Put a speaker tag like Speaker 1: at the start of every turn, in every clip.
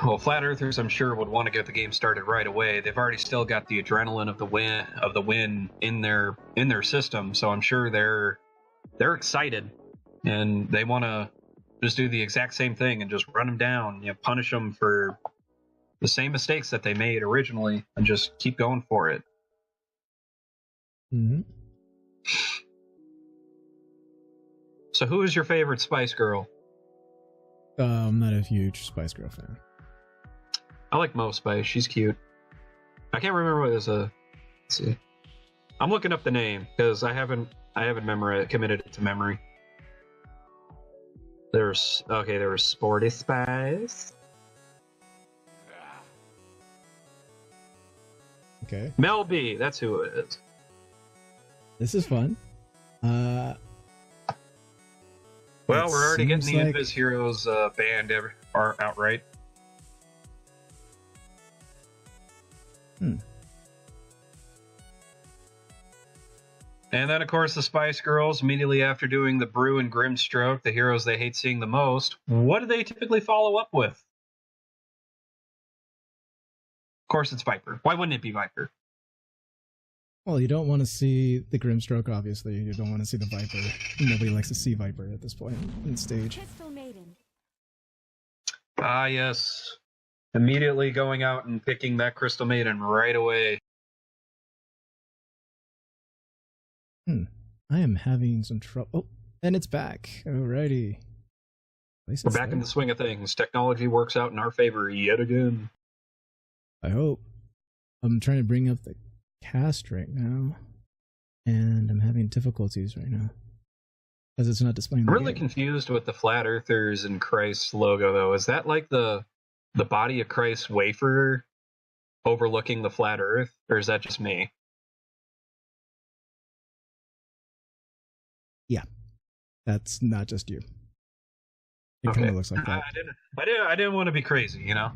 Speaker 1: Well, flat earthers, I'm sure, would want to get the game started right away. They've already still got the adrenaline of the win in their system, so I'm sure they're excited and they want to just do the exact same thing and just run them down, punish them for the same mistakes that they made originally, and just keep going for it.
Speaker 2: Mm-hmm.
Speaker 1: So, who is your favorite Spice Girl?
Speaker 2: I'm not a huge Spice Girl fan.
Speaker 1: I like Mo Spice. She's cute. I can't remember what it was. Let's see. I'm looking up the name because I haven't committed it to memory. There was Sporty Spice.
Speaker 2: Okay.
Speaker 1: Mel B, that's who it is.
Speaker 2: This is fun.
Speaker 1: Well, we're already getting the Invis Heroes banned outright. And then, of course, the Spice Girls, immediately after doing the Brew and Grimstroke, the heroes they hate seeing the most, what do they typically follow up with? Of course, it's Viper. Why wouldn't it be Viper?
Speaker 2: Well, you don't want to see the Grimstroke, obviously. You don't want to see the Viper. Nobody likes to see Viper at this point in stage.
Speaker 1: Ah, yes. Immediately going out and picking that Crystal Maiden right away.
Speaker 2: I am having some trouble. Oh, and it's back. Alrighty.
Speaker 1: We're back in the swing of things. Technology works out in our favor yet again.
Speaker 2: I hope. I'm trying to bring up the cast right now, and I'm having difficulties right now because it's not displaying.
Speaker 1: I'm really confused with the Flat Earthers and Christ logo, though. Is that like the body of Christ wafer overlooking the flat Earth, or is that just me?
Speaker 2: Yeah, that's not just you. It kind of looks like that.
Speaker 1: I didn't want to be crazy, you know.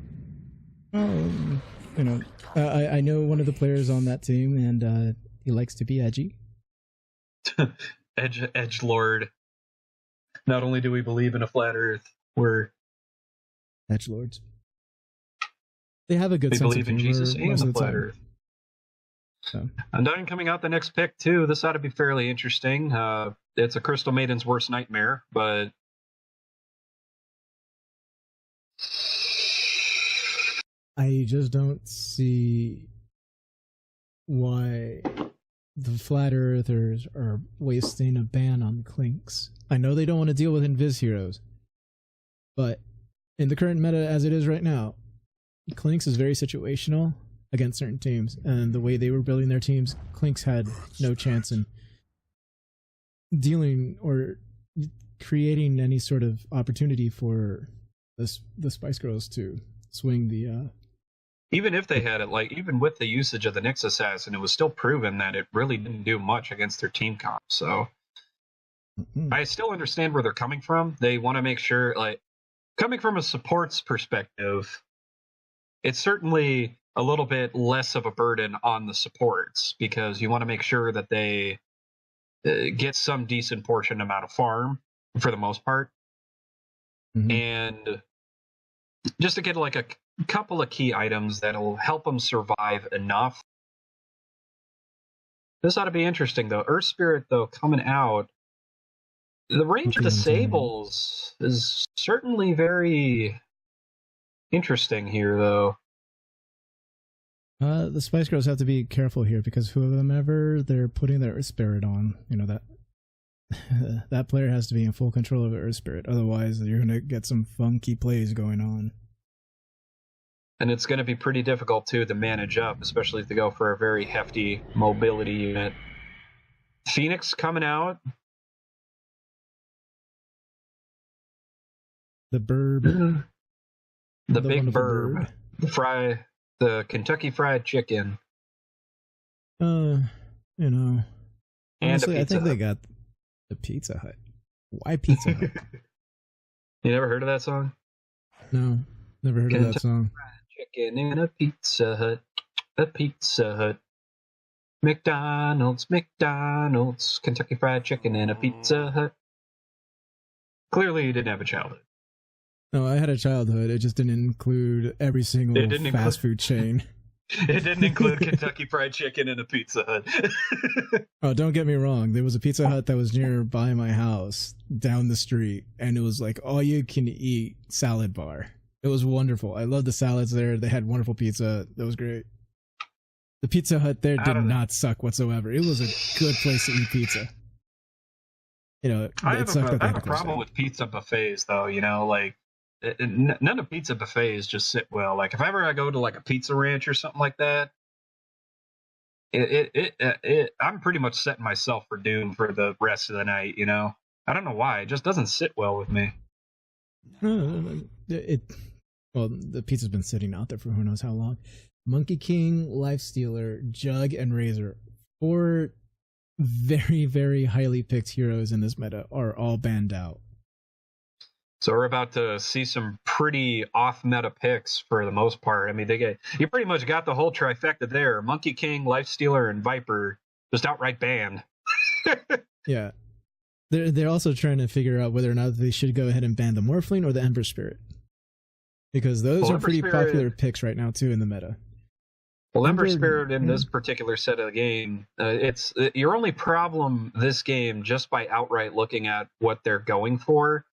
Speaker 2: I know one of the players on that team, and he likes to be edgy.
Speaker 1: Edge Lord. Not only do we believe in a flat Earth, we're
Speaker 2: edge lords. They have a good sense of humor. They believe in Jesus and the flat Earth. So.
Speaker 1: Undyne coming out the next pick too. This ought to be fairly interesting. It's a Crystal Maiden's worst nightmare, but
Speaker 2: I just don't see why the Flat Earthers are wasting a ban on Clinks. I know they don't want to deal with Invis Heroes, but in the current meta as it is right now, Clinks is very situational against certain teams, and the way they were building their teams, Clinks had no chance in dealing or creating any sort of opportunity for the Spice Girls to swing the
Speaker 1: even if they had it, like even with the usage of the Nyx Assassin, it was still proven that it really didn't do much against their team comp. So I still understand where they're coming from. They want to make sure, like, coming from a support's perspective, it's certainly a little bit less of a burden on the supports because you want to make sure that they get some decent portion amount of farm for the most part. And just to get like a couple of key items that'll help them survive enough. This ought to be interesting, though. Earth Spirit, though, coming out, the range of the Sables is certainly very interesting here, though.
Speaker 2: The Spice Girls have to be careful here because whoever they're putting their Earth Spirit on, that player has to be in full control of the Earth Spirit. Otherwise, you're going to get some funky plays going on.
Speaker 1: And it's going to be pretty difficult, too, to manage up, especially if they go for a very hefty mobility unit. Phoenix coming out.
Speaker 2: The Burb.
Speaker 1: The big Burb. The Kentucky Fried Chicken.
Speaker 2: Honestly,
Speaker 1: And
Speaker 2: I think they got the Pizza Hut. Why Pizza Hut?
Speaker 1: You never heard of that song?
Speaker 2: No. Never heard of that song.
Speaker 1: Fried chicken in a Pizza Hut. A Pizza Hut. McDonald's, Kentucky Fried Chicken in a Pizza Hut. Clearly, you didn't have a childhood.
Speaker 2: No, I had a childhood. It just didn't include every single fast food chain.
Speaker 1: It didn't include Kentucky Fried Chicken in a Pizza Hut.
Speaker 2: Oh, don't get me wrong. There was a Pizza Hut that was nearby my house, down the street, and it was like all you can eat salad bar. It was wonderful. I loved the salads there. They had wonderful pizza. That was great. The Pizza Hut there did not suck whatsoever. It was a good place to eat pizza. You know,
Speaker 1: I have a problem with pizza buffets, though. You know, like none of pizza buffets just sit well. Like if ever I go to like a pizza ranch or something like that, I'm pretty much setting myself for doom for the rest of the night. You know, I don't know why. It just doesn't sit well with me.
Speaker 2: Well, the pizza's been sitting out there for who knows how long. Monkey King, Lifestealer, Jug, and Razor, 4 very, very highly picked heroes in this meta, are all banned out.
Speaker 1: So we're about to see some pretty off-meta picks for the most part. I mean, you pretty much got the whole trifecta there. Monkey King, Lifestealer, and Viper just outright banned.
Speaker 2: Yeah. They're also trying to figure out whether or not they should go ahead and ban the Morphling or the Ember Spirit. Because those are pretty popular picks right now, too, in the meta.
Speaker 1: Well, Ember Spirit in this particular set of the game, it's your only problem this game, just by outright looking at what they're going for,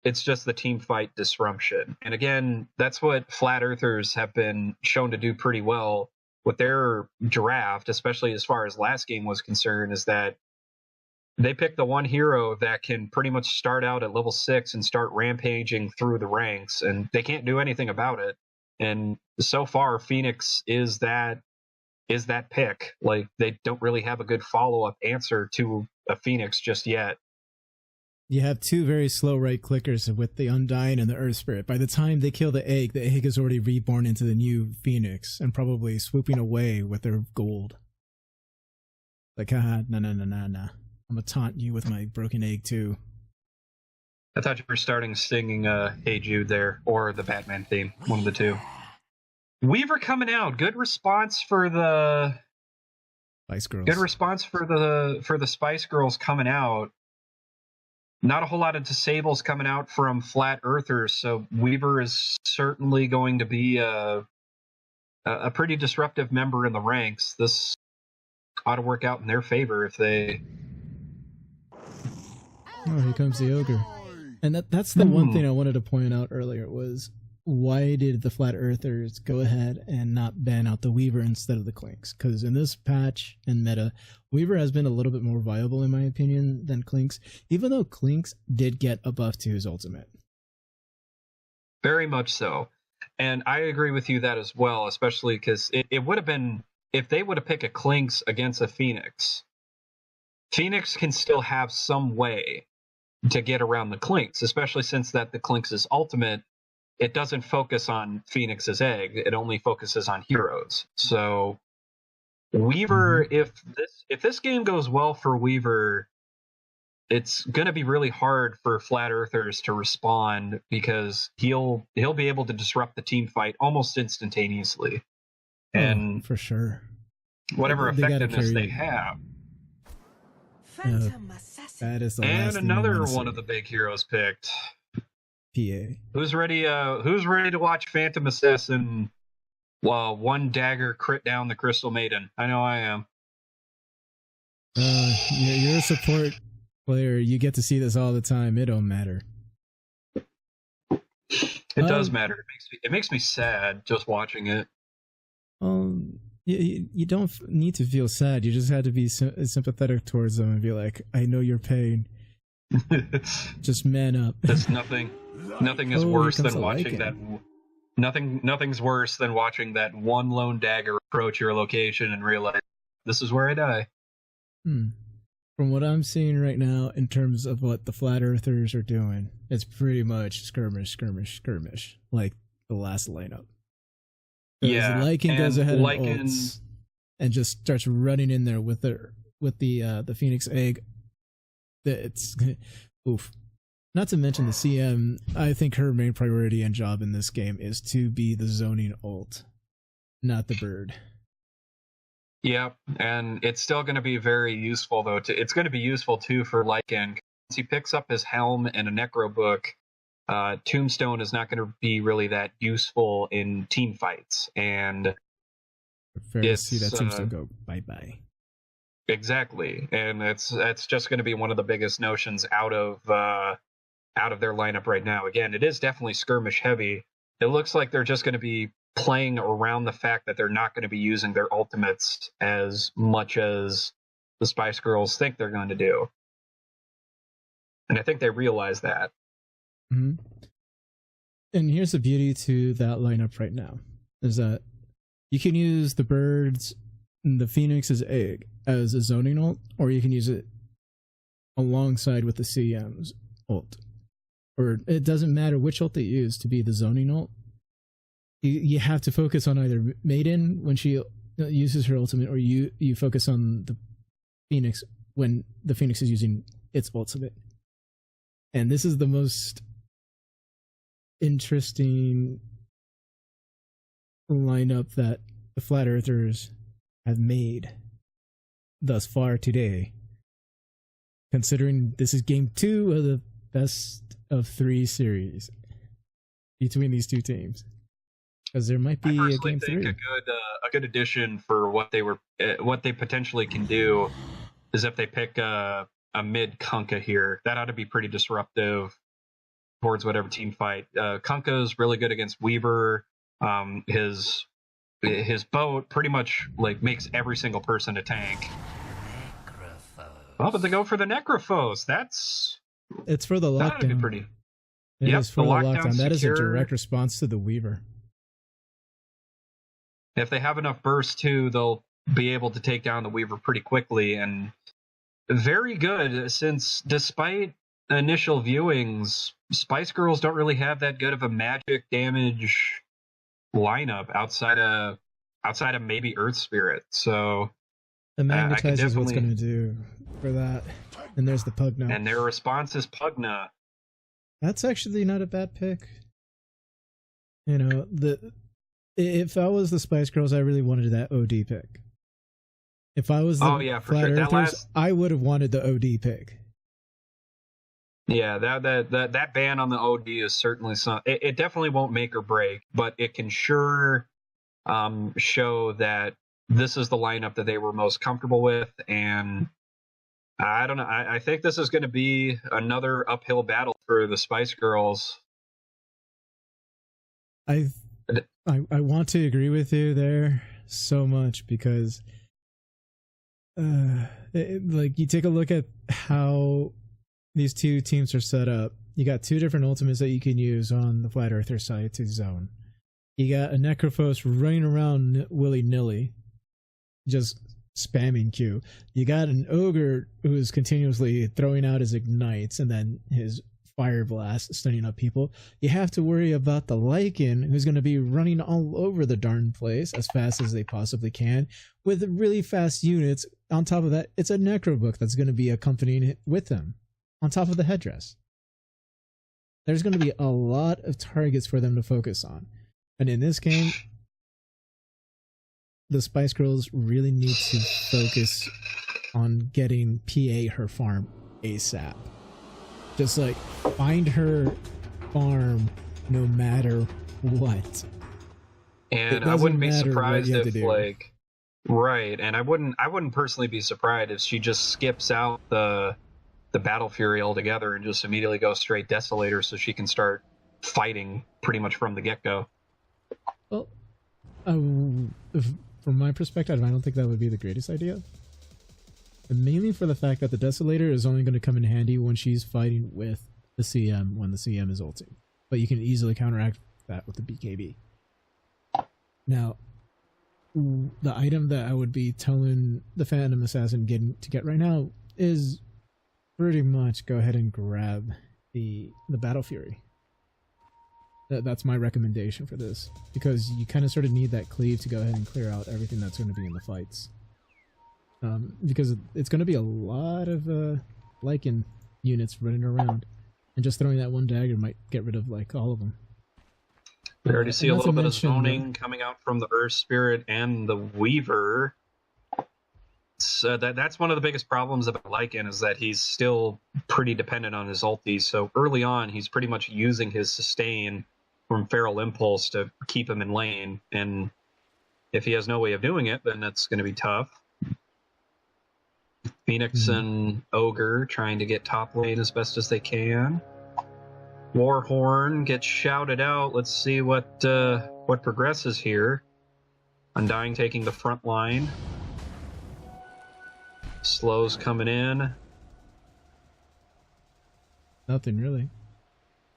Speaker 1: it's just the team fight disruption. And again, that's what Flat Earthers have been shown to do pretty well with their draft, especially as far as last game was concerned, is that they pick the one hero that can pretty much start out at level 6 and start rampaging through the ranks, and they can't do anything about it. And so far, Phoenix is that pick. Like, they don't really have a good follow-up answer to a Phoenix just yet.
Speaker 2: You have 2 very slow right clickers with the Undying and the Earth Spirit. By the time they kill the egg is already reborn into the new Phoenix and probably swooping away with their gold. Like, haha, nah. I'm gonna taunt you with my broken egg too.
Speaker 1: I thought you were singing Hey Jude there, or the Batman theme, one of the two. Weaver coming out. Good response for the
Speaker 2: Spice Girls.
Speaker 1: Good response for the Spice Girls coming out. Not a whole lot of disables coming out from Flat Earthers, so Weaver is certainly going to be a pretty disruptive member in the ranks. This ought to work out in their favor if they...
Speaker 2: Oh, here comes the ogre. And that's the one thing I wanted to point out earlier was, why did the Flat Earthers go ahead and not ban out the Weaver instead of the Clinks? Because in this patch and meta, Weaver has been a little bit more viable in my opinion than Clinks, even though Clinks did get a buff to his ultimate.
Speaker 1: Very much so. And I agree with you that as well, especially because it would have been, if they would have picked a Clinks against a Phoenix, Phoenix can still have some way to get around the Clinks, especially since that the Clinks' ultimate, it doesn't focus on Phoenix's egg. It only focuses on heroes. So Weaver, if this game goes well for Weaver, it's going to be really hard for Flat Earthers to respond, because he'll be able to disrupt the team fight almost instantaneously. And
Speaker 2: for sure,
Speaker 1: whatever effectiveness they have.
Speaker 2: That is the
Speaker 1: and another one of the big heroes picked.
Speaker 2: PA.
Speaker 1: Who's ready to watch Phantom Assassin one dagger crit down the Crystal Maiden? I know I am.
Speaker 2: You're a support player. You get to see this all the time. It don't matter.
Speaker 1: It does matter. It makes me sad just watching it.
Speaker 2: You don't need to feel sad. You just had to be sympathetic towards them and be like, I know your pain. Just man up.
Speaker 1: There's nothing is worse than watching that. Nothing's worse than watching that one lone dagger approach your location and realize this is where I die.
Speaker 2: From what I'm seeing right now, in terms of what the Flat Earthers are doing, it's pretty much skirmish, like the last lineup. Yeah, Lycan goes ahead and ults and just starts running in there with the Phoenix egg. It's oof. Not to mention the CM, I think her main priority and job in this game is to be the zoning ult, not the bird.
Speaker 1: Yep, and it's still going to be very useful, though. It's going to be useful, too, for Lycan. Once he picks up his helm and a Necro book, Tombstone is not going to be really that useful in team fights. And
Speaker 2: fair to see that Tombstone go bye-bye.
Speaker 1: Exactly, and that's just going to be one of the biggest notions out of their lineup right now. Again, it is definitely skirmish heavy. It looks like they're just going to be playing around the fact that they're not going to be using their ultimates as much as the Spice Girls think they're going to do. And I think they realize that.
Speaker 2: Mm-hmm. And here's the beauty to that lineup right now, is that you can use the birds and the Phoenix's egg as a zoning ult, or you can use it alongside with the CM's ult. Or it doesn't matter which ult they use to be the zoning ult. You have to focus on either Maiden when she uses her ultimate, or you focus on the Phoenix when the Phoenix is using its ultimate. And this is the most interesting lineup that the Flat Earthers have made thus far today, considering this is game 2 of the best of 3 series between these two teams. Because there might be a game 3.
Speaker 1: A good addition for what they potentially can do is if they pick a mid Kunkka here. That ought to be pretty disruptive towards whatever team fight. Kunkka is really good against Weaver. His boat pretty much like makes every single person a tank. Oh, but they go for the Necrophos.
Speaker 2: It's for the lockdown.
Speaker 1: That'd be pretty.
Speaker 2: It is for the lockdown. That is a direct response to the Weaver.
Speaker 1: If they have enough burst too, they'll be able to take down the Weaver pretty quickly, and very good, since despite initial viewings, Spice Girls don't really have that good of a magic damage lineup outside of maybe Earth Spirit. So
Speaker 2: the Magnetize is what's going to do for that. And there's the Pugna.
Speaker 1: And their response is Pugna.
Speaker 2: That's actually not a bad pick. You know, if I was the Spice Girls, I really wanted that OD pick. If I was the Flat Earthers, I would have wanted the OD pick.
Speaker 1: Yeah, that ban on the OD is certainly something. It definitely won't make or break, but it can sure show that this is the lineup that they were most comfortable with. And I don't know. I think this is going to be another uphill battle for the Spice Girls.
Speaker 2: I want to agree with you there so much, because like you take a look at how these two teams are set up. You got 2 different ultimates that you can use on the Flat Earther side to zone. You got a Necrophos running around willy-nilly, just spamming Q. You got an Ogre who's continuously throwing out his ignites and then his Fire Blast stunning up people. You have to worry about the Lycan, who's going to be running all over the darn place as fast as they possibly can with really fast units. On top of that, it's a Necro book that's going to be accompanying it with them on top of the headdress. There's going to be a lot of targets for them to focus on. And in this game, the Spice Girls really need to focus on getting PA her farm ASAP. Just like find her farm no matter what.
Speaker 1: And I wouldn't be surprised if like right, and I wouldn't personally be surprised if she just skips out the Battle Fury altogether and just immediately goes straight Desolator so she can start fighting pretty much from the get-go.
Speaker 2: Well, from my perspective, I don't think that would be the greatest idea. And mainly for the fact that the Desolator is only going to come in handy when she's fighting with the CM when the CM is ulting. But you can easily counteract that with the BKB. Now, the item that I would be telling the Phantom Assassin to get right now is pretty much go ahead and grab the Battle Fury. That's my recommendation for this, because you kind of sort of need that cleave to go ahead and clear out everything that's going to be in the fights. Because it's going to be a lot of Lycan units running around. And just throwing that one dagger might get rid of like all of them.
Speaker 1: We already see a little bit of zoning coming out from the Earth Spirit and the Weaver. So that's one of the biggest problems about Lycan is that he's still pretty dependent on his ultis. So early on, he's pretty much using his sustain from Feral Impulse to keep him in lane. And if he has no way of doing it, then that's going to be tough. Phoenix and Ogre trying to get top lane as best as they can. Warhorn gets shouted out. Let's see what progresses here. Undying taking the front line. Slow's coming in.
Speaker 2: Nothing really.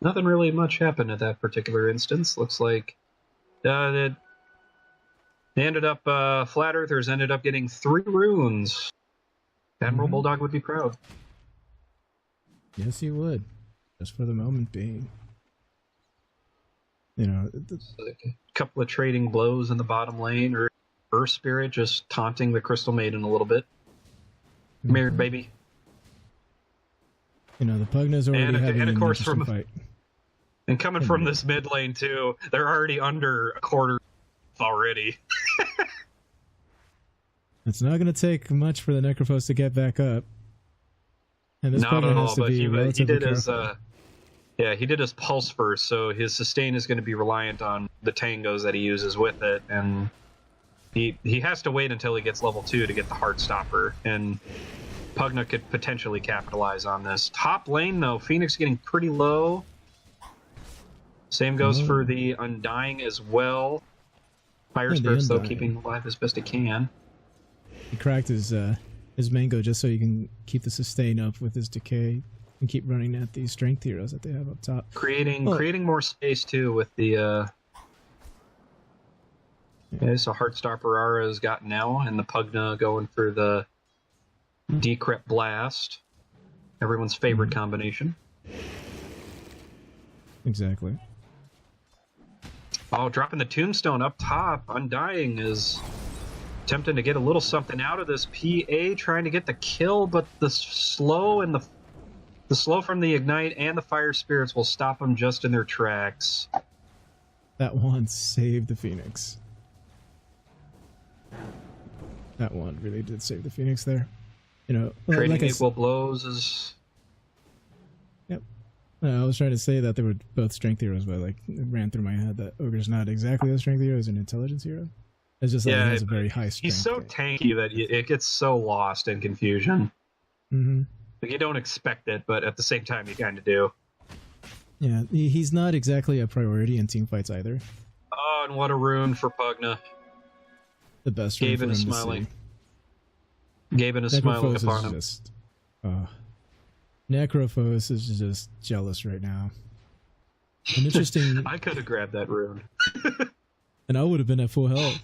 Speaker 1: Nothing really much happened at that particular instance. Looks like they ended up, Flat Earthers ended up getting 3 runes. Admiral Bulldog would be proud.
Speaker 2: Yes, he would. Just for the moment being. You know,
Speaker 1: a couple of trading blows in the bottom lane, or Earth Spirit just taunting the Crystal Maiden a little bit. Mirrored baby.
Speaker 2: You know, the Pugna's already having
Speaker 1: of course
Speaker 2: an fight.
Speaker 1: And coming from this mid lane too, they're already under a quarter already.
Speaker 2: It's not going to take much for the Necrophos to get back up. And this
Speaker 1: Not at all, but he did
Speaker 2: careful.
Speaker 1: he did his pulse first, so his sustain is going to be reliant on the tangos that he uses with it, and he has to wait until he gets level 2 to get the Heartstopper, and Pugna could potentially capitalize on this. Top lane though, Phoenix getting pretty low. Same goes for the Undying as well. Fire Spirits though keeping alive as best it can.
Speaker 2: He cracked his mango just so he can keep the sustain up with his decay and keep running at these strength heroes that they have up top.
Speaker 1: Creating more space too with the so Heartstopper Ara's got now, and the Pugna going for the Decrep Blast. Everyone's favorite combination.
Speaker 2: Exactly.
Speaker 1: Oh, dropping the Tombstone up top. Undying is attempting to get a little something out of this. PA trying to get the kill, but the slow and the slow from the Ignite and the Fire Spirits will stop them just in their tracks.
Speaker 2: That one saved the Phoenix. That one really did save the Phoenix there. You know,
Speaker 1: trading
Speaker 2: like
Speaker 1: equal blows is.
Speaker 2: Yep. I was trying to say that they were both strength heroes, but like it ran through my head that Ogre's not exactly a strength hero; he's an intelligence hero. It's just like he has a very high strength.
Speaker 1: He's so tanky that it gets so lost in confusion. Like you don't expect it, but at the same time, you kind of do.
Speaker 2: Yeah, he's not exactly a priority in team fights either.
Speaker 1: Oh, and what a rune for Pugna.
Speaker 2: The best rune for him
Speaker 1: smiling.
Speaker 2: to see.
Speaker 1: Gaben is smiling upon him.
Speaker 2: Just, Necrophos is just jealous right now. An interesting.
Speaker 1: I could have grabbed that rune.
Speaker 2: And I would have been at full health.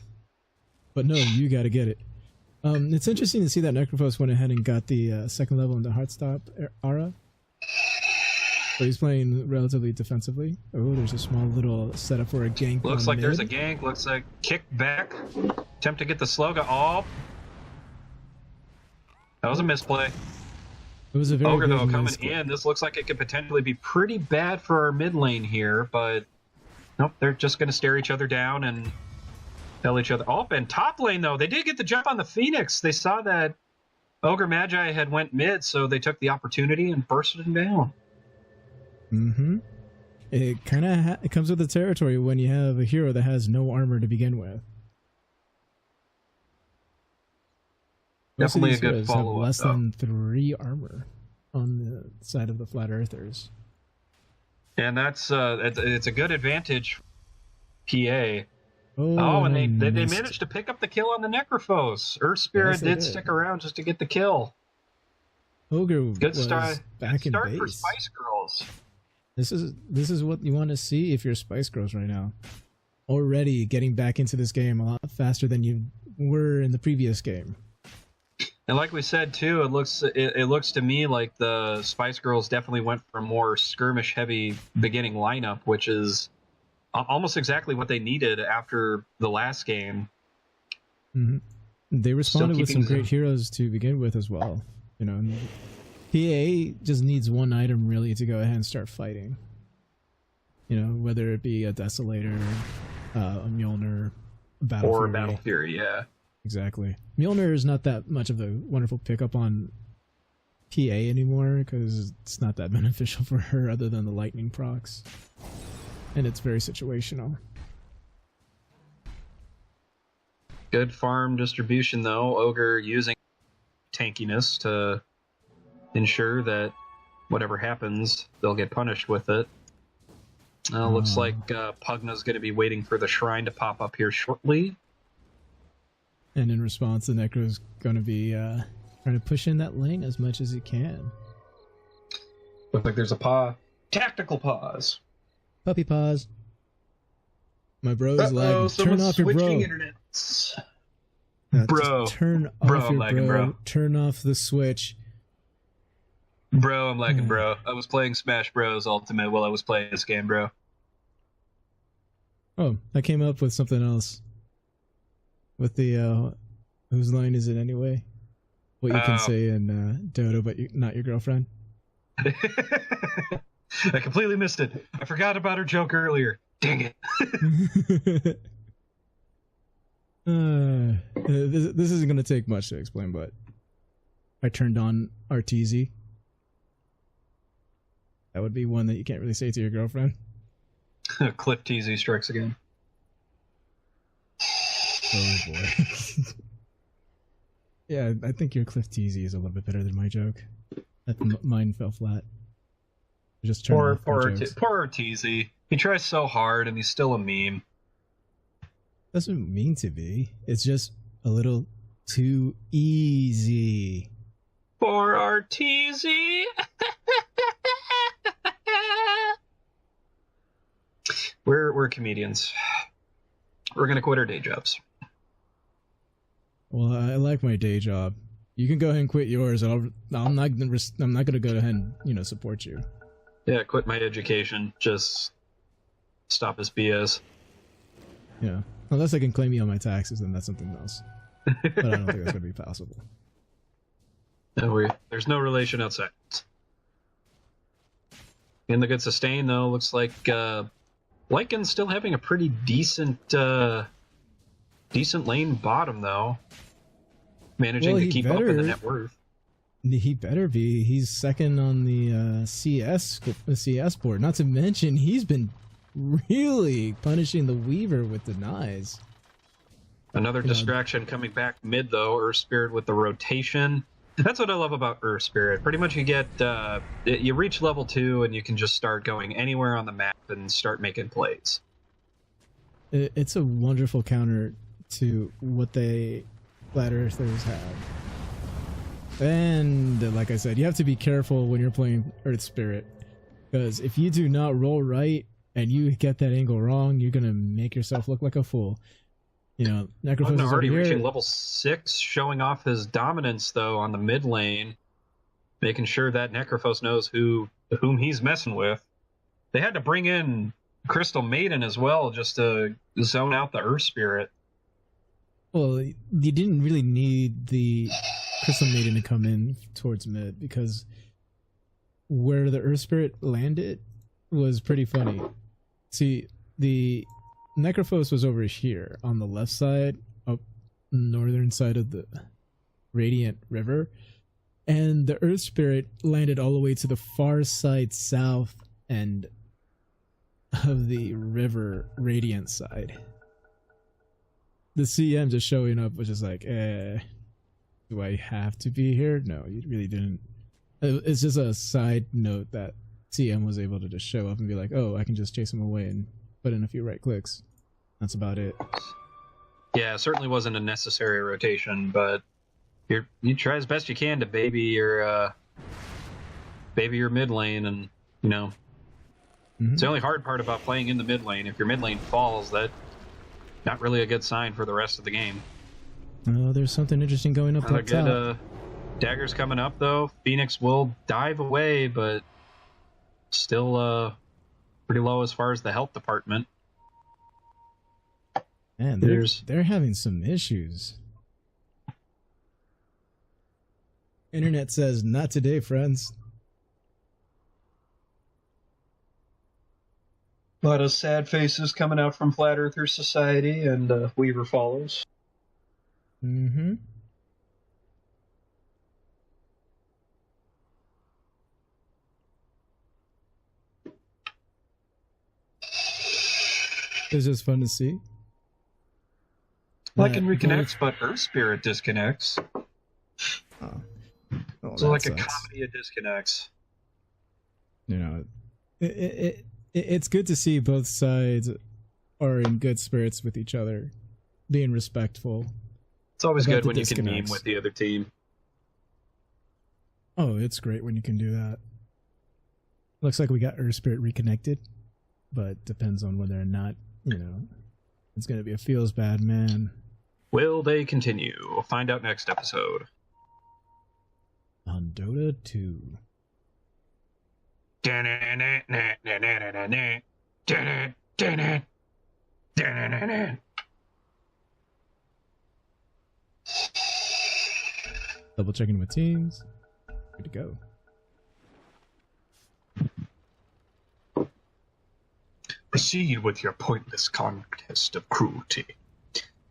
Speaker 2: But no, you got to get it. It's interesting to see that Necrophos went ahead and got the second level in the Heartstop Ara. So he's playing relatively defensively. Oh, there's a small little setup for a gank.
Speaker 1: Looks like there's a gank. Looks like kick back. Attempt to get the slow guy. Oh. That was a misplay.
Speaker 2: It was a very
Speaker 1: Ogre,
Speaker 2: good
Speaker 1: though, coming
Speaker 2: misplay.
Speaker 1: in. This looks like it could potentially be pretty bad for our mid lane here, but nope, they're just going to stare each other down and tell each other. Oh, and top lane, though, they did get the jump on the Phoenix. They saw that Ogre Magi had went mid, so they took the opportunity and bursted him down.
Speaker 2: It kind of it comes with the territory when you have a hero that has no armor to begin with.
Speaker 1: Definitely a good follow-up.
Speaker 2: Less than 3 armor on the side of the Flat Earthers.
Speaker 1: And that's it's a good advantage. PA.
Speaker 2: And
Speaker 1: and they managed to pick up the kill on the Necrophos. Earth Spirit did stick around just to get the kill.
Speaker 2: Ogre
Speaker 1: good start.
Speaker 2: Back
Speaker 1: good start
Speaker 2: in base.
Speaker 1: for Spice Girls.
Speaker 2: This is what you want to see if you're Spice Girls right now. Already getting back into this game a lot faster than you were in the previous game.
Speaker 1: And like we said too, it looks to me like the Spice Girls definitely went for a more skirmish heavy beginning lineup, which is almost exactly what they needed after the last game.
Speaker 2: They responded with some great heroes to begin with as well. You know, PA just needs one item really to go ahead and start fighting. You know, whether it be a Desolator, a Mjolnir, a Battle
Speaker 1: or
Speaker 2: Fury.
Speaker 1: Battle Fury, yeah.
Speaker 2: Exactly. Mjolnir is not that much of a wonderful pickup on PA anymore because it's not that beneficial for her other than the lightning procs. And it's very situational.
Speaker 1: Good farm distribution, though. Ogre using tankiness to ensure that whatever happens, they'll get punished with it. Looks like Pugna's going to be waiting for the shrine to pop up here shortly.
Speaker 2: And in response, the Necro's going to be trying to push in that lane as much as he can.
Speaker 1: Looks like there's a tactical pause.
Speaker 2: Puppy paws. My bro's lagging. Turn off your bro.
Speaker 1: Internets.
Speaker 2: Bro. Turn off your lagging, bro. Turn off the switch.
Speaker 1: Bro, I'm lagging, bro. I was playing Smash Bros. Ultimate while I was playing this game, bro.
Speaker 2: Oh, I came up with something else. With the, whose line is it anyway? What you can say in Dota, but not your girlfriend.
Speaker 1: I completely missed it. I forgot about her joke earlier. Dang it.
Speaker 2: This isn't going to take much to explain, but I turned on RTZ. That would be one that you can't really say to your girlfriend.
Speaker 1: Cliff TZ strikes again.
Speaker 2: Oh boy. Yeah, I think your Cliff TZ is a little bit better than my joke. Mine fell flat. Just
Speaker 1: poor TZ. He tries so hard and he's still a meme.
Speaker 2: Doesn't mean to be. It's just a little too easy.
Speaker 1: For RTZ. We're comedians. We're gonna quit our day jobs.
Speaker 2: Well, I like my day job. You can go ahead and quit yours. I'm not gonna go ahead and support you.
Speaker 1: Yeah, quit my education. Just stop this BS.
Speaker 2: Yeah, unless I can claim you on my taxes, then that's something else. But I don't think that's gonna be possible.
Speaker 1: No, there's no relation outside. In the good sustain though, looks like Lycan's still having a pretty decent lane bottom though. Managing to keep up in the net worth.
Speaker 2: He better be. He's second on the CS board. Not to mention, he's been really punishing the Weaver with denies.
Speaker 1: Another distraction coming back mid though. Earth Spirit with the rotation. That's what I love about Earth Spirit. Pretty much you get you reach level 2 and you can just start going anywhere on the map and start making plays.
Speaker 2: It's a wonderful counter to what they Flat Earthers have. And like I said, you have to be careful when you're playing Earth Spirit, because if you do not roll right and you get that angle wrong, you're gonna make yourself look like a fool. Necrophos is
Speaker 1: already reaching level 6, showing off his dominance though on the mid lane, making sure that Necrophos knows whom he's messing with. They had to bring in Crystal Maiden as well just to zone out the Earth Spirit.
Speaker 2: Well, you didn't really need the Crystal Maiden to come in towards mid, because where the Earth Spirit landed was pretty funny. See, the Necrophos was over here on the left side, up northern side of the Radiant River, and the Earth Spirit landed all the way to the far side south end of the river Radiant side. The CM just showing up was just like, do I have to be here? No, you really didn't. It's just a side note that CM was able to just show up and be like, oh, I can just chase him away and put in a few right clicks. That's about it.
Speaker 1: Yeah, it certainly wasn't a necessary rotation, but you try as best you can to baby your mid lane, and it's the only hard part about playing in the mid lane. If your mid lane falls, that's not really a good sign for the rest of the game.
Speaker 2: Oh, there's something interesting going up top.
Speaker 1: Dagger's coming up though. Phoenix will dive away, but still pretty low as far as the health department.
Speaker 2: Man, they're having some issues. Internet says, not today, friends.
Speaker 1: A lot of sad faces coming out from Flat Earther Society, and Weaver follows.
Speaker 2: Mm-hmm. It's just fun to see.
Speaker 1: Lycan reconnects, but Earth Spirit disconnects.
Speaker 2: Oh.
Speaker 1: So like sucks. A comedy of disconnects.
Speaker 2: You know, it's good to see both sides are in good spirits with each other, being respectful.
Speaker 1: It's always good when you can meme with the other team.
Speaker 2: Oh, it's great when you can do that. Looks like we got Earth Spirit reconnected, but depends on whether or not, you know, it's going to be a feels bad man.
Speaker 1: Will they continue? We'll find out next episode.
Speaker 2: On Dota 2. Double checking with teams. Good to go.
Speaker 1: Proceed with your pointless contest of cruelty.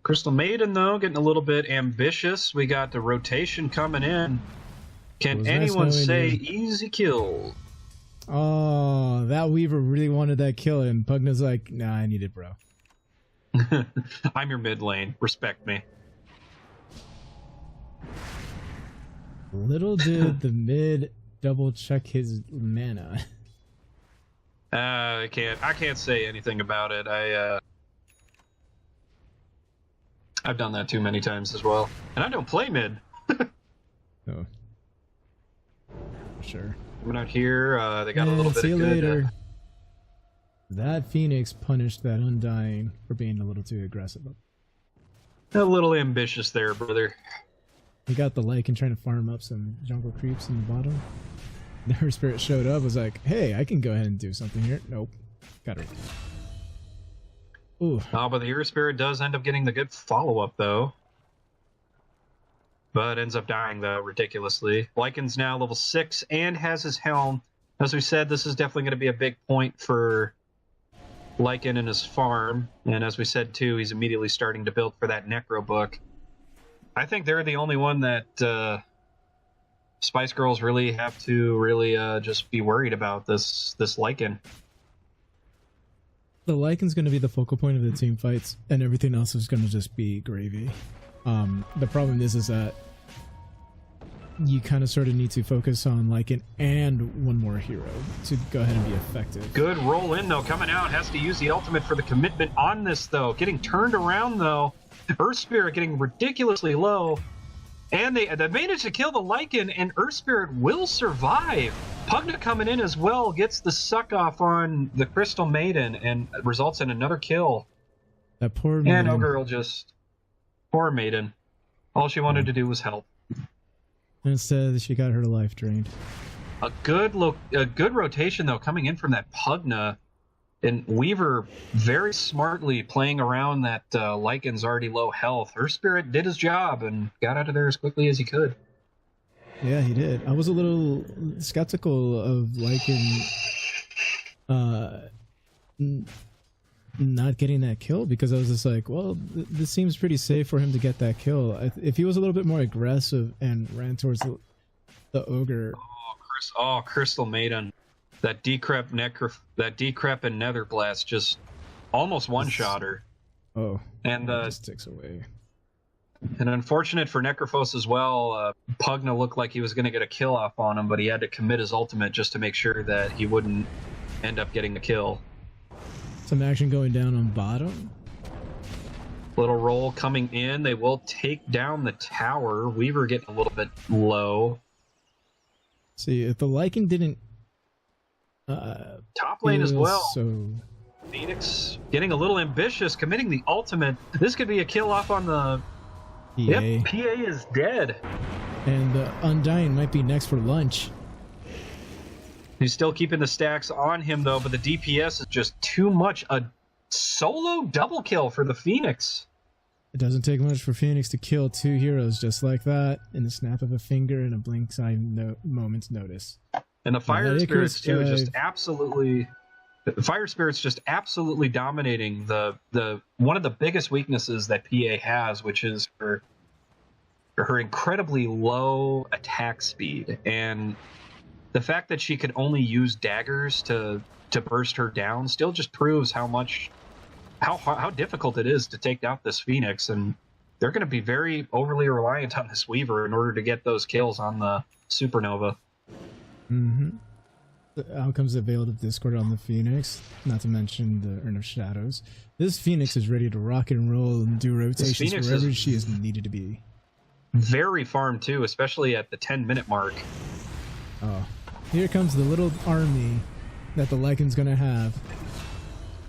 Speaker 1: Crystal Maiden, though, getting a little bit ambitious. We got the rotation coming in. Can anyone say easy kill?
Speaker 2: Oh, that Weaver really wanted that kill, and Pugna's like, nah, I need it, bro.
Speaker 1: I'm your mid lane. Respect me.
Speaker 2: Little did the mid double check his mana.
Speaker 1: I can't say anything about it. I've done that too many times as well, and I don't play mid.
Speaker 2: Oh, sure.
Speaker 1: Coming out here, they got a little bit of good.
Speaker 2: Later. That Phoenix punished that Undying for being a little too aggressive.
Speaker 1: A little ambitious there, brother.
Speaker 2: He got the Lycan trying to farm up some jungle creeps in the bottom. Their Spirit showed up, was like, hey, I can go ahead and do something here. Nope. Got it. Ooh.
Speaker 1: Oh, but the Earth Spirit does end up getting the good follow-up, though. But ends up dying, though, ridiculously. Lycan's now level 6 and has his helm. As we said, this is definitely going to be a big point for Lycan and his farm. And as we said, too, he's immediately starting to build for that Necro book. I think they're the only one that Spice Girls really have to just be worried about this Lycan.
Speaker 2: The Lycan's going to be the focal point of the team fights, and everything else is going to just be gravy. The problem is that you kind of sort of need to focus on Lycan and one more hero to go ahead and be effective.
Speaker 1: Good roll in, though. Coming out, has to use the ultimate for the commitment on this, though. Getting turned around, though. Earth Spirit getting ridiculously low. And they managed to kill the Lycan, and Earth Spirit will survive. Pugna coming in as well, gets the suck off on the Crystal Maiden, and results in another kill.
Speaker 2: That poor Maiden.
Speaker 1: And O'Girl just... Poor Maiden. All she wanted to do was help.
Speaker 2: Instead, she got her life drained.
Speaker 1: A good rotation, though, coming in from that Pugna. And Weaver very smartly playing around that Lycan's already low health. Earth Spirit did his job and got out of there as quickly as he could.
Speaker 2: Yeah, he did. I was a little skeptical of Lycan not getting that kill, because I was just like, well, this seems pretty safe for him to get that kill. If he was a little bit more aggressive and ran towards the Ogre.
Speaker 1: Oh, Crystal Maiden. That decrep and Nether Blast just almost one-shot her.
Speaker 2: Oh,
Speaker 1: and
Speaker 2: just takes away.
Speaker 1: And unfortunate for Necrophos as well, Pugna looked like he was going to get a kill off on him, but he had to commit his ultimate just to make sure that he wouldn't end up getting the kill.
Speaker 2: Some action going down on bottom.
Speaker 1: Little roll coming in. They will take down the tower. Weaver getting a little bit low.
Speaker 2: See, if the Lycan didn't
Speaker 1: top lane as well.
Speaker 2: So
Speaker 1: Phoenix getting a little ambitious, committing the ultimate. This could be a kill off on the...
Speaker 2: PA.
Speaker 1: Yep, PA is dead.
Speaker 2: And Undying might be next for lunch.
Speaker 1: He's still keeping the stacks on him, though, but the DPS is just too much. A solo double kill for the Phoenix.
Speaker 2: It doesn't take much for Phoenix to kill 2 heroes just like that in the snap of a finger and a blink's eye moment's notice.
Speaker 1: And the Fire Spirits too, just absolutely. The Fire Spirit's just absolutely dominating the one of the biggest weaknesses that PA has, which is her incredibly low attack speed, and the fact that she could only use daggers to burst her down still just proves how difficult it is to take out this Phoenix, and they're going to be very overly reliant on this Weaver in order to get those kills on the Supernova.
Speaker 2: Mm-hmm. The outcomes availed of Discord on the Phoenix, not to mention the Urn of Shadows. This Phoenix is ready to rock and roll and do rotations wherever she is needed to be.
Speaker 1: Very farm too, especially at the 10-minute mark.
Speaker 2: Oh, here comes the little army that the Lycan's gonna have.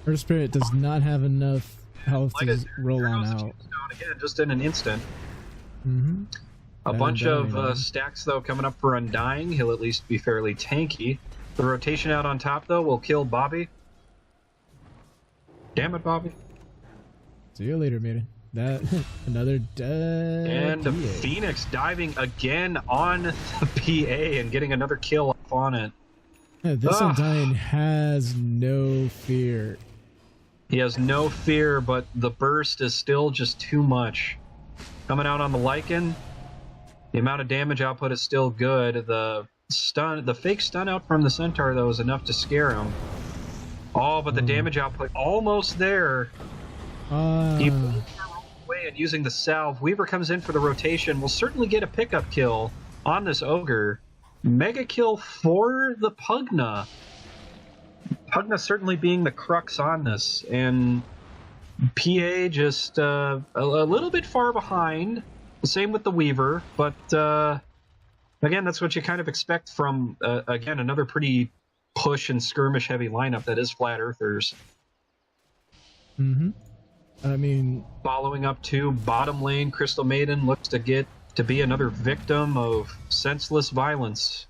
Speaker 2: Her Spirit does not have enough health to roll on out.
Speaker 1: Again, just in an instant.
Speaker 2: Mm-hmm.
Speaker 1: A bunch of stacks, though, coming up for Undying. He'll at least be fairly tanky. The rotation out on top, though, will kill Bobby. Damn it, Bobby.
Speaker 2: See you later, maiden. That another dead.
Speaker 1: And the Phoenix diving again on the PA and getting another kill off on it.
Speaker 2: Yeah, this Undying has no fear.
Speaker 1: He has no fear, but the burst is still just too much. Coming out on the Lycan. The amount of damage output is still good. The fake stun out from the Centaur, though, is enough to scare him. Oh, but the damage output almost there. He away and using the salve. Weaver comes in for the rotation. We'll certainly get a pickup kill on this Ogre. Mega kill for the Pugna. Pugna certainly being the crux on this. And PA just a little bit far behind. The same with the Weaver, but again, that's what you kind of expect from, again, another pretty push and skirmish heavy lineup that is Flat Earthers.
Speaker 2: Mm-hmm. I mean,
Speaker 1: following up to bottom lane, Crystal Maiden looks to get to be another victim of senseless violence.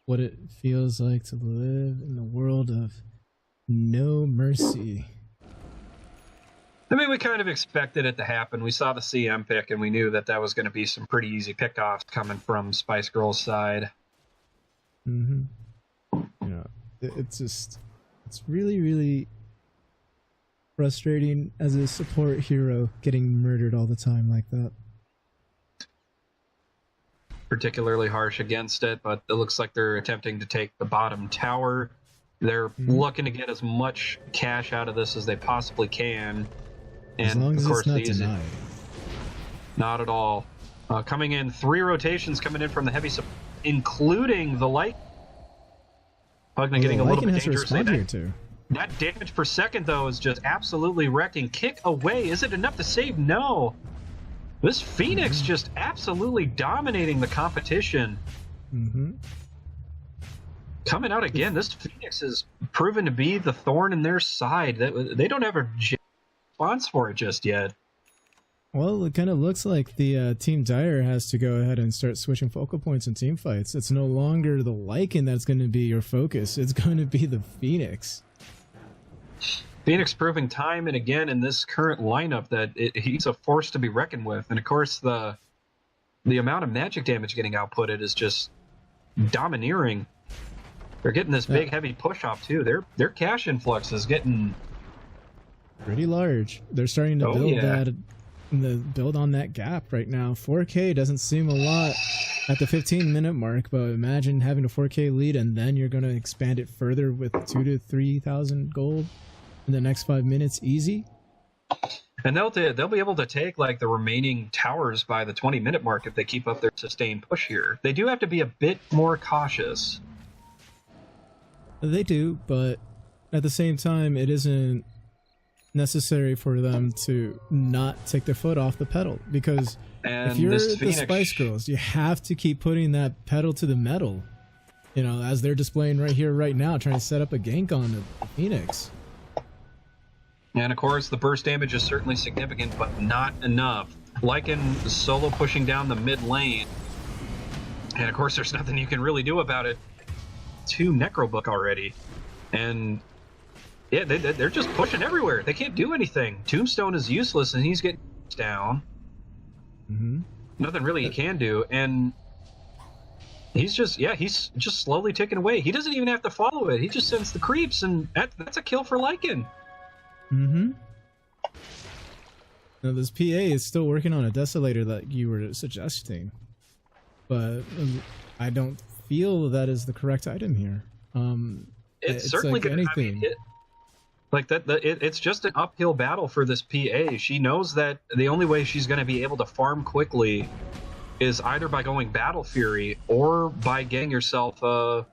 Speaker 2: What it feels like to live in the world of no mercy.
Speaker 1: I mean, we kind of expected it to happen. We saw the CM pick, and we knew that that was going to be some pretty easy pickoffs coming from Spice Girls' side.
Speaker 2: Mm-hmm. Yeah, it's really, really frustrating as a support hero getting murdered all the time like that.
Speaker 1: Particularly harsh against it, but it looks like they're attempting to take the bottom tower. They're looking to get as much cash out of this as they possibly can. And
Speaker 2: as long as
Speaker 1: of course,
Speaker 2: it's not denied.
Speaker 1: Not at all. Coming in, 3 rotations coming in from the heavy, including the light. Pugna getting a little bit dangerous. That damage per second, though, is just absolutely wrecking. Kick away. Is it enough to save? No. This Phoenix just absolutely dominating the competition.
Speaker 2: Mm-hmm.
Speaker 1: Coming out again, this Phoenix is proven to be the thorn in their side. They don't have a response for it just yet.
Speaker 2: Well, it kind of looks like the Team Dire has to go ahead and start switching focal points in team fights. It's no longer the Lycan that's going to be your focus. It's going to be the Phoenix.
Speaker 1: Phoenix proving time and again in this current lineup that he's a force to be reckoned with. And of course, the amount of magic damage getting outputted is just domineering. They're getting this big, heavy push off too. Their cash influx is getting
Speaker 2: pretty large. They're starting to build on that gap right now. 4K doesn't seem a lot at the 15-minute mark, but imagine having a 4K lead and then you're going to expand it further with 2,000 to 3,000 gold in the next 5 minutes, easy.
Speaker 1: And they'll be able to take like the remaining towers by the 20-minute mark if they keep up their sustained push here. They do have to be a bit more cautious.
Speaker 2: They do, but at the same time, it isn't necessary for them to not take their foot off the pedal, because if you're the Spice Girls, you have to keep putting that pedal to the metal, you know, as they're displaying right here right now, trying to set up a gank on the Phoenix.
Speaker 1: And of course the burst damage is certainly significant, but not enough. Lycan solo pushing down the mid lane, and of course there's nothing you can really do about it. 2 Necrobook already, and Yeah, they're just pushing everywhere. They can't do anything. Tombstone is useless, and he's getting down. Nothing really he can do, and he's just slowly ticking away. He doesn't even have to follow it. He just sends the creeps, and that's a kill for Lycan.
Speaker 2: Now this PA is still working on a desolator that you were suggesting, but I don't feel that is the correct item here.
Speaker 1: It's certainly
Speaker 2: like
Speaker 1: going to
Speaker 2: anything.
Speaker 1: Like that. It's just an uphill battle for this PA. She knows that the only way she's going to be able to farm quickly is either by going Battle Fury or by getting yourself a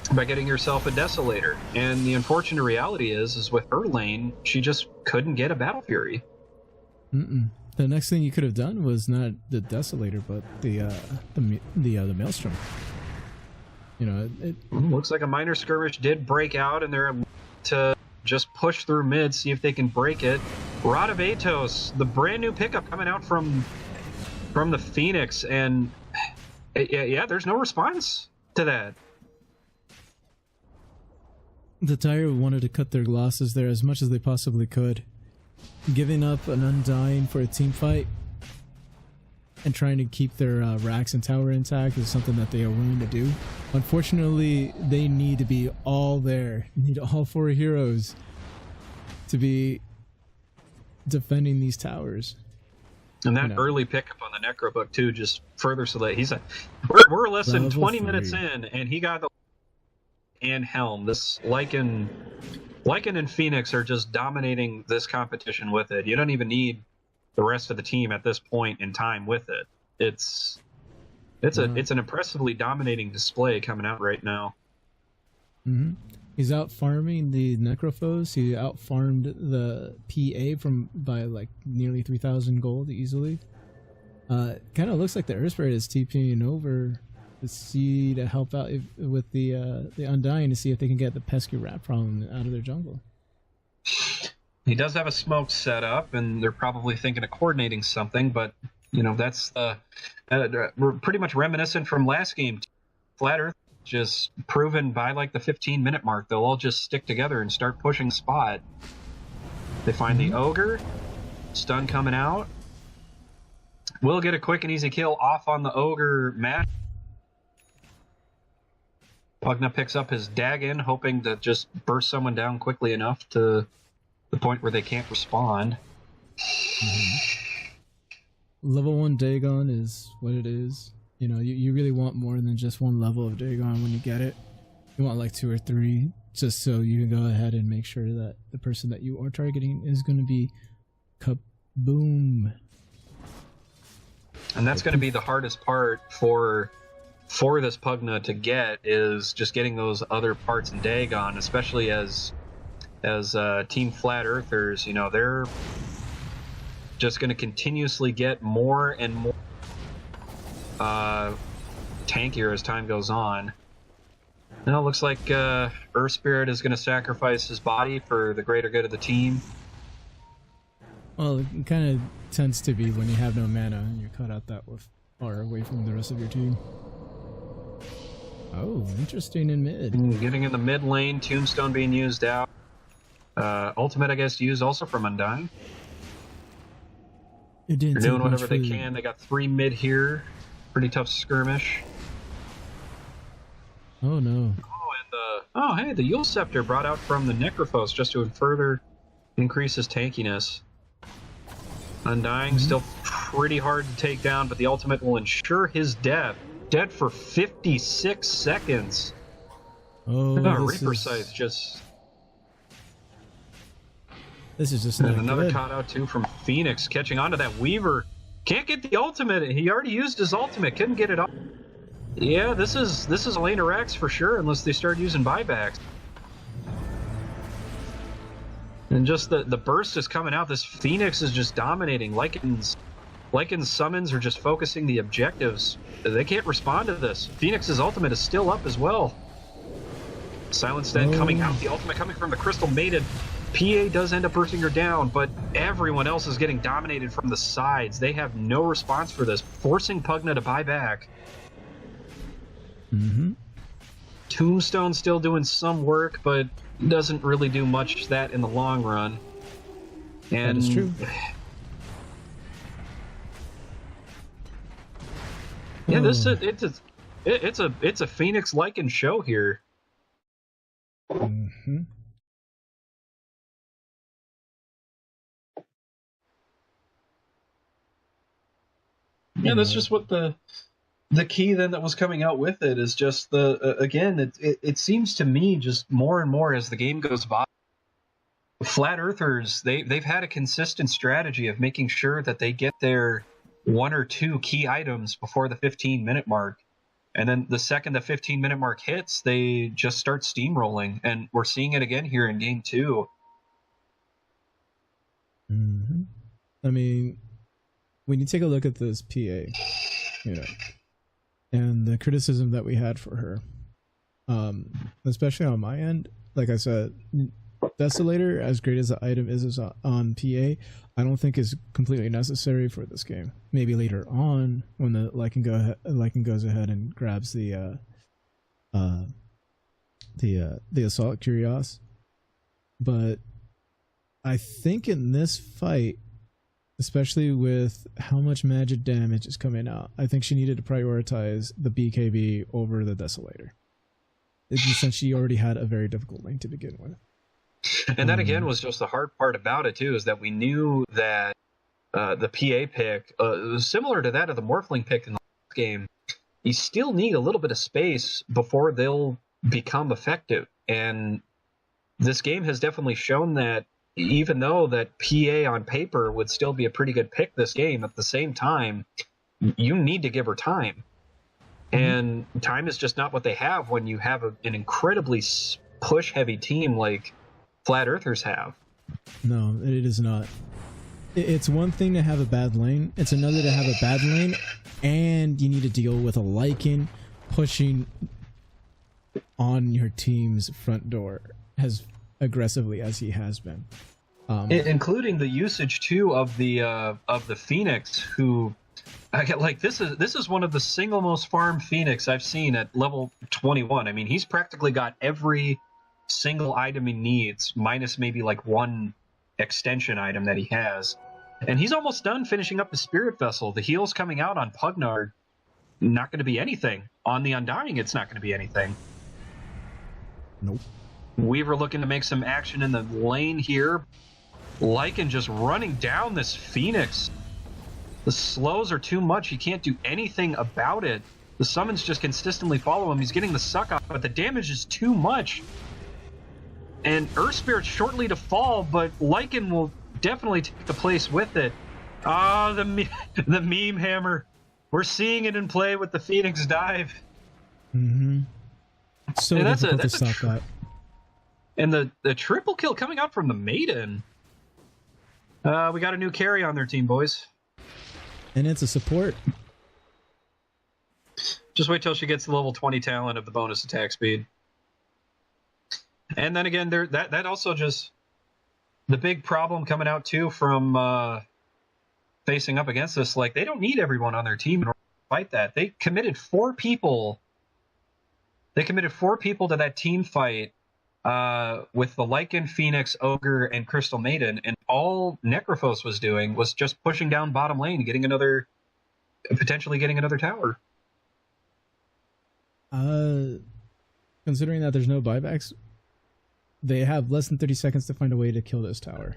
Speaker 1: Desolator. And the unfortunate reality is with her lane, she just couldn't get a Battle Fury.
Speaker 2: The next thing you could have done was not the Desolator, but the Maelstrom. You know, it
Speaker 1: looks like a minor skirmish did break out, and they're to just push through mid, see if they can break it. Rod of Atos, the brand new pickup coming out from the Phoenix, and yeah, there's no response to that.
Speaker 2: The Tire wanted to cut their losses there as much as they possibly could. Giving up an Undying for a team fight and trying to keep their racks and tower intact is something that they are willing to do. Unfortunately, they need to be all there. Need all 4 heroes to be defending these towers.
Speaker 1: And that early pickup on the Necro book too just further solidified. We're less than 20 minutes in, and he got the and Helm. This Lycan and Phoenix are just dominating this competition with it. You don't even need the rest of the team at this point in time with it. It's an impressively dominating display coming out right now.
Speaker 2: He's out farming the Necrophos. He out farmed the PA by like nearly 3,000 gold easily. Kind of looks like the Earth Spirit is TPing over to help out with the Undying to see if they can get the pesky rat problem out of their jungle.
Speaker 1: He does have a smoke set up, and they're probably thinking of coordinating something, but you know that's we're pretty much reminiscent from last game. Flat Earth just proven by like the 15-minute mark, they'll all just stick together and start pushing spot. They find the Ogre, stun coming out. We'll get a quick and easy kill off on the Ogre match. Pugna picks up his Dagon, hoping to just burst someone down quickly enough to the point where they can't respond.
Speaker 2: Level 1 Dagon is what it is. You know, you really want more than just one level of Dagon when you get it. You want like 2 or 3, just so you can go ahead and make sure that the person that you are targeting is going to be kaboom.
Speaker 1: And that's going to be the hardest part for this Pugna to get, is just getting those other parts in Dagon, especially as Team Flat Earthers, you know, they're just going to continuously get more and more tankier as time goes on. Now it looks like Earth Spirit is going to sacrifice his body for the greater good of the team.
Speaker 2: Well, it kind of tends to be when you have no mana and you're cut out that far away from the rest of your team. Oh, interesting in mid.
Speaker 1: Getting in the mid lane, Tombstone being used out. Ultimate, I guess, used also from Undying. They're doing whatever they can. They got 3 mid here. Pretty tough skirmish.
Speaker 2: Oh no.
Speaker 1: Hey, the Yule Scepter brought out from the Necrophos just to further increase his tankiness. Undying still pretty hard to take down, but the ultimate will ensure his death. Dead for 56 seconds.
Speaker 2: Oh,
Speaker 1: Reaper Scythe just...
Speaker 2: This is just
Speaker 1: and another caught out too from Phoenix, catching onto that Weaver. Can't get the ultimate. He already used his ultimate. Couldn't get it off. Yeah, this is a lane of racks for sure, unless they start using buybacks. And just the burst is coming out. This Phoenix is just dominating. Lycan's summons are just focusing the objectives. They can't respond to this. Phoenix's ultimate is still up as well. Silence Dead coming out. The ultimate coming from the Crystal Maiden. PA does end up bursting her down, but everyone else is getting dominated from the sides. They have no response for this, forcing Pugna to buy back. Tombstone still doing some work, but doesn't really do much that in the long run. And
Speaker 2: that is true.
Speaker 1: Yeah, it's a Phoenix Lycan show here.
Speaker 2: Mm-hmm.
Speaker 1: Yeah, that's just what the key then that was coming out with it is just again, it seems to me just more and more as the game goes by, Flat Earthers, they've had a consistent strategy of making sure that they get their 1 or 2 key items before the 15-minute mark. And then the second the 15-minute mark hits, they just start steamrolling. And we're seeing it again here in Game 2.
Speaker 2: Mm-hmm. I mean, when you take a look at this PA, you know, and the criticism that we had for her, especially on my end, like I said, Desolator, as great as the item is on PA, I don't think is completely necessary for this game. Maybe later on when the Lycan goes ahead and grabs the Assault Curios. But I think in this fight, especially with how much magic damage is coming out, I think she needed to prioritize the BKB over the Desolator, since she already had a very difficult lane to begin with.
Speaker 1: And that again was just the hard part about it too, is that we knew that the PA pick, similar to that of the Morphling pick in the last game, you still need a little bit of space before they'll become effective. And this game has definitely shown that even though that PA on paper would still be a pretty good pick this game, at the same time, you need to give her time. And time is just not what they have when you have an incredibly push-heavy team like Flat Earthers have.
Speaker 2: No, it is not. It's one thing to have a bad lane. It's another to have a bad lane, and you need to deal with a Lycan pushing on your team's front door as aggressively as he has been.
Speaker 1: Including the usage too of the Phoenix, who I get like this is one of the single most farmed Phoenix I've seen at level 21. I mean, he's practically got every single item he needs, minus maybe like one extension item that he has. And he's almost done finishing up the Spirit Vessel. The heals coming out on Pugnard, not going to be anything. On the Undying, it's not going to be anything.
Speaker 2: Nope.
Speaker 1: Weaver looking to make some action in the lane here. Lycan just running down this Phoenix. The slows are too much. He can't do anything about it. The summons just consistently follow him. He's getting the suck off, but the damage is too much. And Earth Spirit's shortly to fall, but Lycan will definitely take the place with it. Ah, the meme hammer. We're seeing it in play with the Phoenix dive.
Speaker 2: Mm-hmm. So difficult to stop that.
Speaker 1: And the triple kill coming out from the Maiden. We got a new carry on their team, boys.
Speaker 2: And it's a support.
Speaker 1: Just wait till she gets the level 20 talent of the bonus attack speed. And then again, that also just the big problem coming out too from facing up against this. Like, they don't need everyone on their team in order to fight that. They committed 4 people. They committed 4 people to that team fight with the Lycan, Phoenix, Ogre, and Crystal Maiden, and all Necrophos was doing was just pushing down bottom lane, potentially getting another tower.
Speaker 2: Considering that there's no buybacks, they have less than 30 seconds to find a way to kill this tower.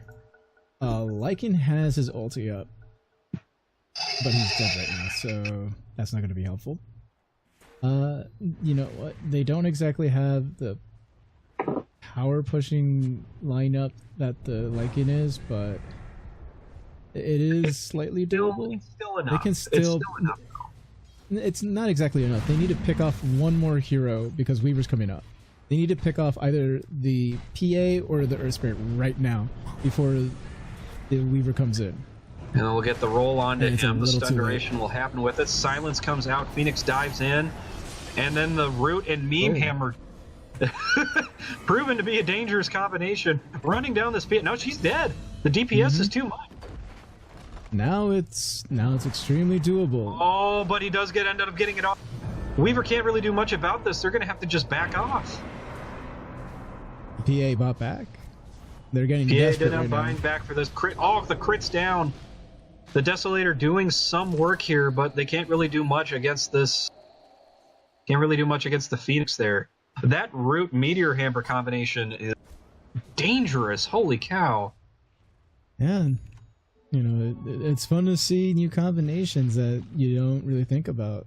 Speaker 2: Lycan has his ulti up, but he's dead right now, so that's not going to be helpful. You know what? They don't exactly have the power pushing lineup that the Lycan is, but it is slightly doable.
Speaker 1: It's still enough.
Speaker 2: They can still.
Speaker 1: It's still enough.
Speaker 2: It's not exactly enough. They need to pick off one more hero because Weaver's coming up. They need to pick off either the PA or the Earth Spirit right now before the Weaver comes in.
Speaker 1: And we'll get the roll onto him. The stun duration
Speaker 2: late.
Speaker 1: will happen with it. Silence comes out. Phoenix dives in. And then the Root and Meme Hammer. Proven to be a dangerous combination. Running down this pit. Now she's dead. The DPS is too much.
Speaker 2: Now it's extremely doable.
Speaker 1: Oh, but he does end up getting it off. Weaver can't really do much about this. They're going to have to just back off.
Speaker 2: PA bought back. They're getting
Speaker 1: PA
Speaker 2: desperate
Speaker 1: did not
Speaker 2: right
Speaker 1: buying
Speaker 2: now.
Speaker 1: back for this crit. Oh, the crit's down. The Desolator doing some work here, but they can't really do much against this. Can't really do much against the Phoenix there. That Root Meteor Hammer combination is dangerous. Holy cow.
Speaker 2: Yeah. You know, it's fun to see new combinations that you don't really think about.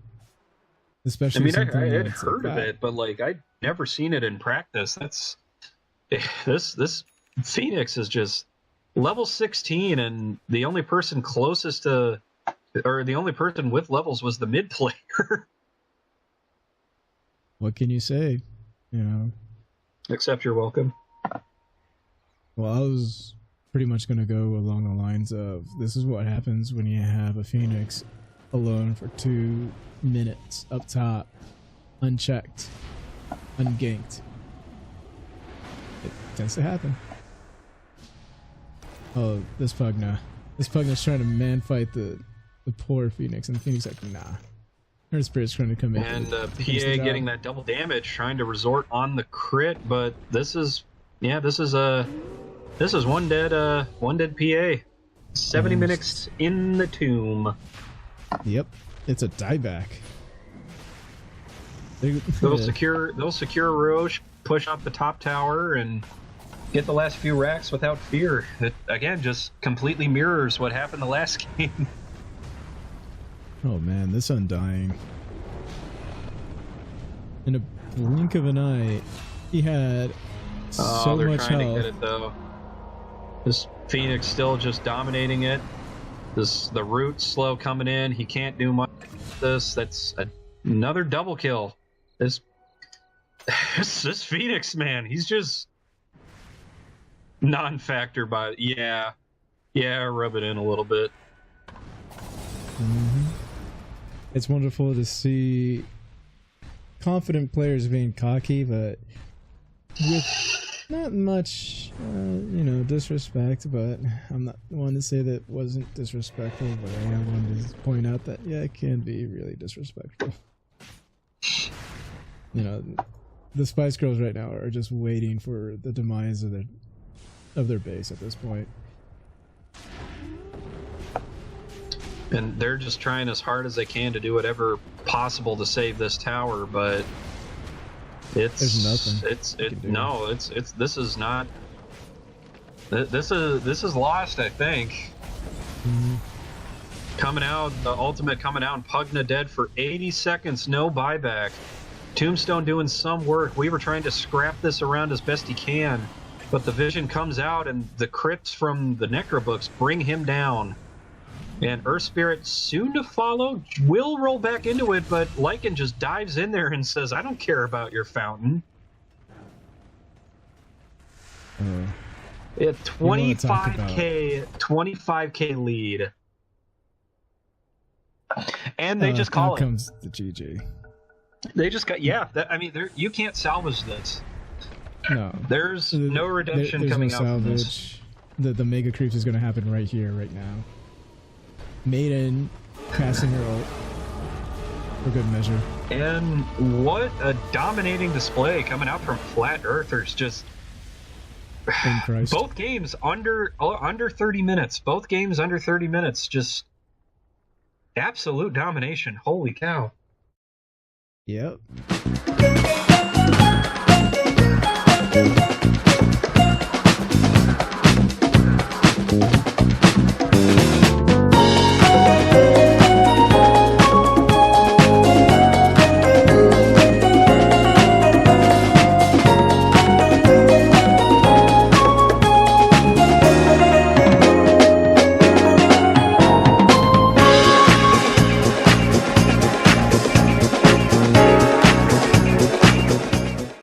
Speaker 2: Especially
Speaker 1: I had
Speaker 2: that's
Speaker 1: heard
Speaker 2: like
Speaker 1: of
Speaker 2: that.
Speaker 1: it, but like I'd never seen it in practice. That's this Phoenix is just level 16, and the only person closest to, or the only person with levels was the mid player.
Speaker 2: What can you say? You know.
Speaker 1: Except you're welcome.
Speaker 2: Well, I was pretty much going to go along the lines of this is what happens when you have a Phoenix alone for 2 minutes up top, unchecked, unganked. It tends to happen. Oh, this Pugna. This Pugna's trying to man fight the poor Phoenix, and the Phoenix like, nah. Her Spirit's trying to come in.
Speaker 1: And PA getting that double damage, trying to resort on the crit, but this is one dead PA. 70 minutes in the tomb.
Speaker 2: Yep, it's a dieback.
Speaker 1: They'll secure Roche, push up the top tower, and get the last few racks without fear. It again just completely mirrors what happened the last game.
Speaker 2: Oh man, this Undying. In a blink of an eye, he had so
Speaker 1: they're
Speaker 2: much
Speaker 1: trying
Speaker 2: health.
Speaker 1: to get it though. This Phoenix still just dominating it. The Root slow coming in. He can't do much. That's another double kill. This Phoenix, man, he's just non-factor by yeah, rub it in a little bit.
Speaker 2: Mm-hmm. It's wonderful to see confident players being cocky, but with not much, disrespect. But I'm not one to say that wasn't disrespectful, but I am one to point out that yeah, it can be really disrespectful. You know, the Spice Girls right now are just waiting for the demise of their base at this point.
Speaker 1: And they're just trying as hard as they can to do whatever possible to save this tower, but
Speaker 2: there's nothing.
Speaker 1: This is not. This is lost, I think.
Speaker 2: Mm-hmm.
Speaker 1: Coming out, the ultimate coming out, and Pugna dead for 80 seconds, no buyback. Tombstone doing some work. We were trying to scrap this around as best he can, but the vision comes out, and the crits from the Necrobooks bring him down. And Earth Spirit soon to follow, will roll back into it, but Lycan just dives in there and says, I don't care about your fountain. It 25k lead. And they just call it.
Speaker 2: Here comes the GG.
Speaker 1: They just got, you can't salvage this.
Speaker 2: No.
Speaker 1: There's no redemption
Speaker 2: there's
Speaker 1: coming
Speaker 2: no
Speaker 1: out from
Speaker 2: salvage.
Speaker 1: this.
Speaker 2: The Mega Creeps is going to happen right here, right now. Maiden passing her ult for good measure.
Speaker 1: And what a dominating display coming out from Flat Earthers. Just both games under 30 minutes. Both games under 30 minutes. Just absolute domination. Holy cow.
Speaker 2: Yep.